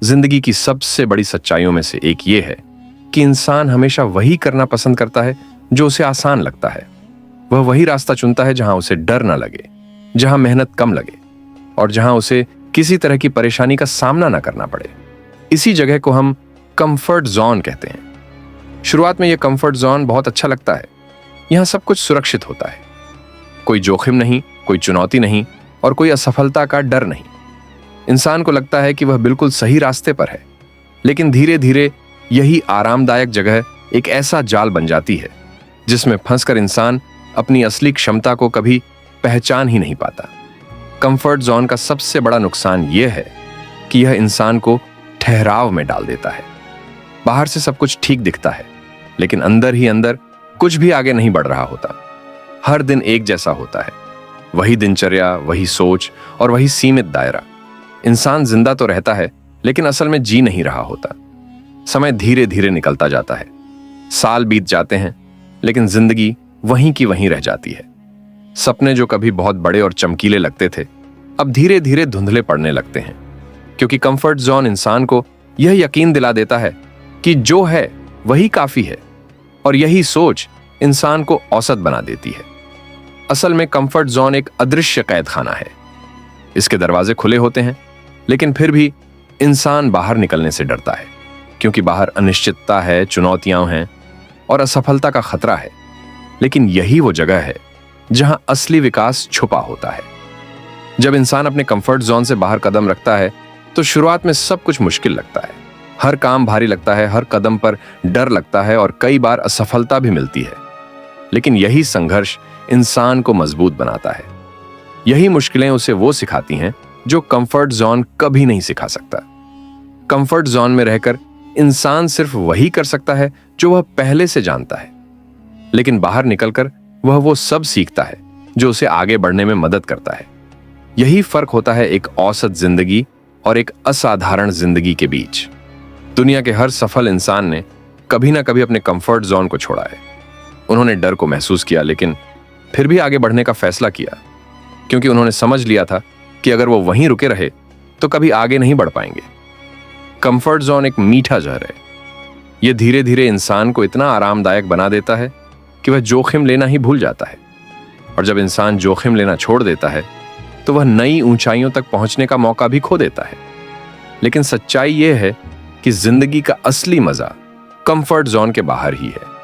जिंदगी की सबसे बड़ी सच्चाइयों में से एक ये है कि इंसान हमेशा वही करना पसंद करता है जो उसे आसान लगता है। वह वही रास्ता चुनता है जहां उसे डर ना लगे, जहां मेहनत कम लगे और जहां उसे किसी तरह की परेशानी का सामना ना करना पड़े। इसी जगह को हम कंफर्ट जोन कहते हैं। शुरुआत में यह कंफर्ट जोन बहुत अच्छा लगता है। यहां सब कुछ सुरक्षित होता है, कोई जोखिम नहीं, कोई चुनौती नहीं और कोई असफलता का डर नहीं। इंसान को लगता है कि वह बिल्कुल सही रास्ते पर है, लेकिन धीरे धीरे यही आरामदायक जगह एक ऐसा जाल बन जाती है जिसमें फंसकर इंसान अपनी असली क्षमता को कभी पहचान ही नहीं पाता। कंफर्ट जोन का सबसे बड़ा नुकसान यह है कि यह इंसान को ठहराव में डाल देता है। बाहर से सब कुछ ठीक दिखता है, लेकिन अंदर ही अंदर कुछ भी आगे नहीं बढ़ रहा होता। हर दिन एक जैसा होता है, वही दिनचर्या, वही सोच और वही सीमित दायरा। इंसान जिंदा तो रहता है, लेकिन असल में जी नहीं रहा होता। समय धीरे धीरे निकलता जाता है, साल बीत जाते हैं, लेकिन जिंदगी वहीं की वहीं रह जाती है। सपने जो कभी बहुत बड़े और चमकीले लगते थे, अब धीरे धीरे धुंधले पड़ने लगते हैं, क्योंकि कंफर्ट जोन इंसान को यह यकीन दिला देता है कि जो है वही काफी है, और यही सोच इंसान को औसत बना देती है। असल में कंफर्ट जोन एक अदृश्य कैद खाना है। इसके दरवाजे खुले होते हैं, लेकिन फिर भी इंसान बाहर निकलने से डरता है, क्योंकि बाहर अनिश्चितता है, चुनौतियां हैं और असफलता का खतरा है। लेकिन यही वो जगह है जहां असली विकास छुपा होता है। जब इंसान अपने कंफर्ट जोन से बाहर कदम रखता है तो शुरुआत में सब कुछ मुश्किल लगता है। हर काम भारी लगता है, हर कदम पर डर लगता है और कई बार असफलता भी मिलती है। लेकिन यही संघर्ष इंसान को मजबूत बनाता है। यही मुश्किलें उसे वो सिखाती हैं जो कंफर्ट जोन कभी नहीं सिखा सकता। कंफर्ट जोन में रहकर इंसान सिर्फ वही कर सकता है जो वह पहले से जानता है, लेकिन बाहर निकलकर वह वो सब सीखता है जो उसे आगे बढ़ने में मदद करता है। यही फर्क होता है एक औसत जिंदगी और एक असाधारण जिंदगी के बीच। दुनिया के हर सफल इंसान ने कभी ना कभी अपने कंफर्ट जोन को छोड़ा है। उन्होंने डर को महसूस किया, लेकिन फिर भी आगे बढ़ने का फैसला किया, क्योंकि उन्होंने समझ लिया था कि अगर वो वहीं रुके रहे तो कभी आगे नहीं बढ़ पाएंगे। कंफर्ट जोन एक मीठा जहर है। यह धीरे धीरे इंसान को इतना आरामदायक बना देता है कि वह जोखिम लेना ही भूल जाता है। और जब इंसान जोखिम लेना छोड़ देता है तो वह नई ऊंचाइयों तक पहुंचने का मौका भी खो देता है। लेकिन सच्चाई यह है कि जिंदगी का असली मजा कंफर्ट जोन के बाहर ही है।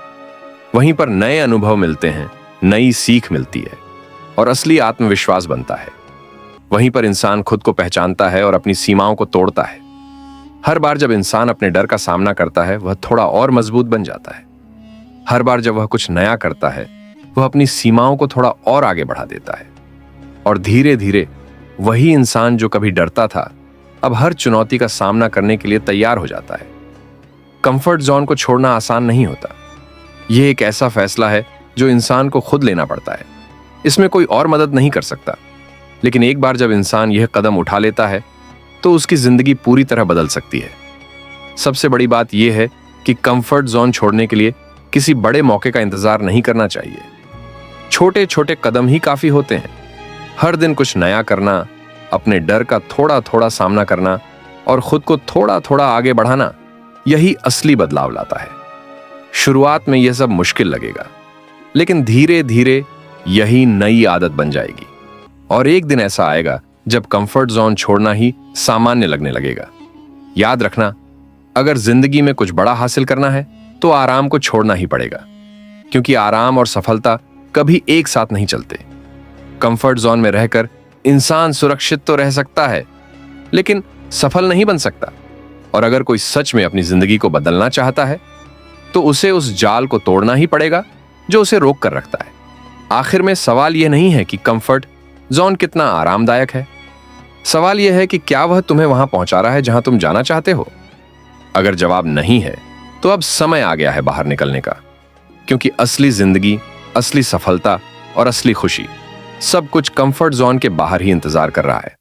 वहीं पर नए अनुभव मिलते हैं, नई सीख मिलती है और असली आत्मविश्वास बनता है। वहीं पर इंसान खुद को पहचानता है और अपनी सीमाओं को तोड़ता है। हर बार जब इंसान अपने डर का सामना करता है, वह थोड़ा और मजबूत बन जाता है। हर बार जब वह कुछ नया करता है, वह अपनी सीमाओं को थोड़ा और आगे बढ़ा देता है। और धीरे धीरे वही इंसान जो कभी डरता था, अब हर चुनौती का सामना करने के लिए तैयार हो जाता है। कंफर्ट जोन को छोड़ना आसान नहीं होता। यह एक ऐसा फैसला है जो इंसान को खुद लेना पड़ता है। इसमें कोई और मदद नहीं कर सकता। लेकिन एक बार जब इंसान यह कदम उठा लेता है तो उसकी जिंदगी पूरी तरह बदल सकती है। सबसे बड़ी बात यह है कि कंफर्ट जोन छोड़ने के लिए किसी बड़े मौके का इंतजार नहीं करना चाहिए। छोटे छोटे कदम ही काफी होते हैं। हर दिन कुछ नया करना, अपने डर का थोड़ा थोड़ा सामना करना और खुद को थोड़ा थोड़ा आगे बढ़ाना, यही असली बदलाव लाता है। शुरुआत में यह सब मुश्किल लगेगा, लेकिन धीरे धीरे यही नई आदत बन जाएगी। और एक दिन ऐसा आएगा जब कंफर्ट जोन छोड़ना ही सामान्य लगने लगेगा। याद रखना, अगर जिंदगी में कुछ बड़ा हासिल करना है तो आराम को छोड़ना ही पड़ेगा, क्योंकि आराम और सफलता कभी एक साथ नहीं चलते। कंफर्ट जोन में रहकर इंसान सुरक्षित तो रह सकता है, लेकिन सफल नहीं बन सकता। और अगर कोई सच में अपनी जिंदगी को बदलना चाहता है तो उसे उस जाल को तोड़ना ही पड़ेगा जो उसे रोक कर रखता है। आखिर में सवाल यह नहीं है कि कंफर्ट जोन कितना आरामदायक है। सवाल यह है कि क्या वह तुम्हें वहां पहुंचा रहा है जहां तुम जाना चाहते हो। अगर जवाब नहीं है तो अब समय आ गया है बाहर निकलने का, क्योंकि असली जिंदगी, असली सफलता और असली खुशी सब कुछ कंफर्ट जोन के बाहर ही इंतजार कर रहा है।